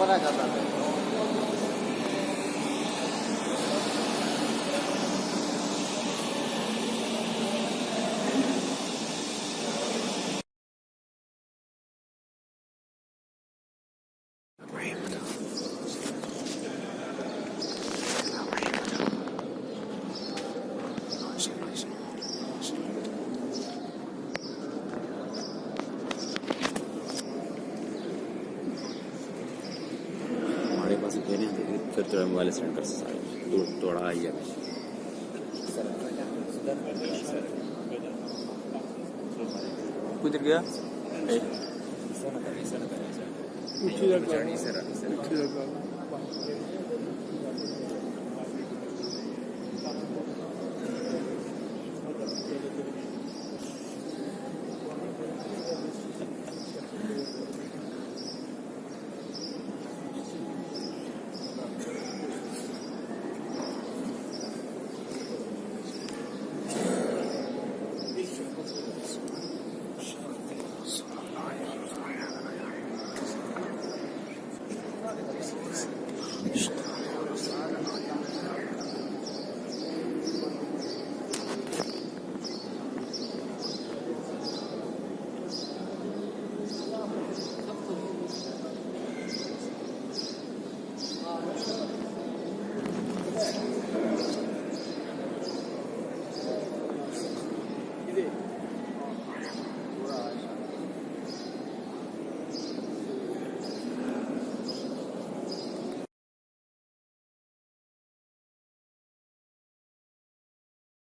पता करता था। हमारे पास खेलें फिर तो मोबाइल सेंड कर सारे तोड़ा आई है कुछ गया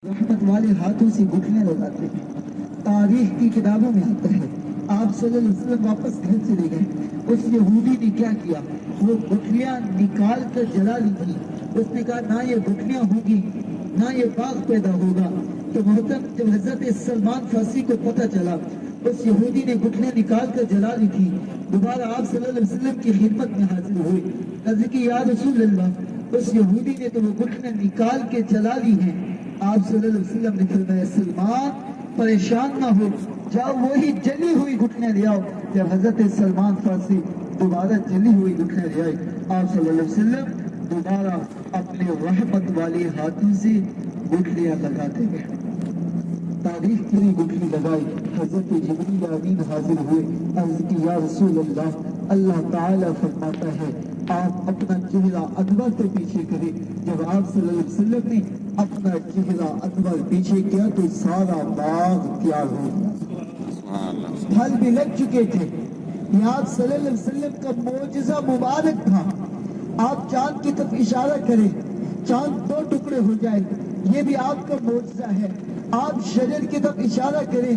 रहमत वाले हाथों से घुटने लगाते हैं। तारीख की किताबों में आता है आप सल्लल्लाहु अलैहि वसल्लम वापस घर चले गए। उस यहूदी ने क्या किया, वो गुठलियां निकाल कर जला ली थी। उसने कहा ना ये गुठलियां होगी ना ये बाग पैदा होगा। तो मोहतरम जब हजरत सलमान फारसी को पता चला, उस यहूदी ने गुठलियां निकाल कर जला ली थी। दोबारा आप सल्लल्लाहु अलैहि वसल्लम की खिदमत में हाजिर हुए। अर्ज़ की या रसूल अल्लाह, उस यहूदी ने तो वो गुठलियां निकाल के जला ली हैं। आप सल्लल्लाहु अलैहि वसल्लम ने फरमाया सलमान परेशान ना हो, जाओ वही जली हुई घुटने ले आओ। जब हजरत सलमान फारसी दोबारा जली हुई घुटने ले आए, आप सल्लल्लाहु अलैहि वसल्लम दोबारा अपने रहमत वाले हाथों से गुठलियां लगाते गए। तारीख की गुठली लगाई। हजरत जिब्रील अमीन हाजिर हुए। अर्ज़ की या रसूल अल्लाह, अल्लाह ताला फरमाता है आप अपना चेहरा अनवर से पीछे करें। जब आप सल्लल्लाहु अलैहि वसल्लम ने अपना चेहरा अनवर पीछे किया तो सारा बाग तैयार हो गया, फल भी लग चुके थे। ये आप सल्लल्लाहु अलैहि वसल्लम का मोजिज़ा मुबारक था। आप चांद की तरफ इशारा करें, चांद दो टुकड़े हो जाए, ये भी आपका मोजिज़ा है। आप शजर की तरफ इशारा करें,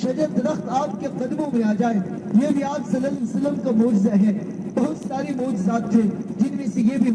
शजर दरख्त आपके कदमों में आ जाए, ये भी आप सल्लल्लाहु अलैहि वसल्लम का मोजिज़ा है। बहुत सारे मोजिज़ात थे जिनमें से ये भी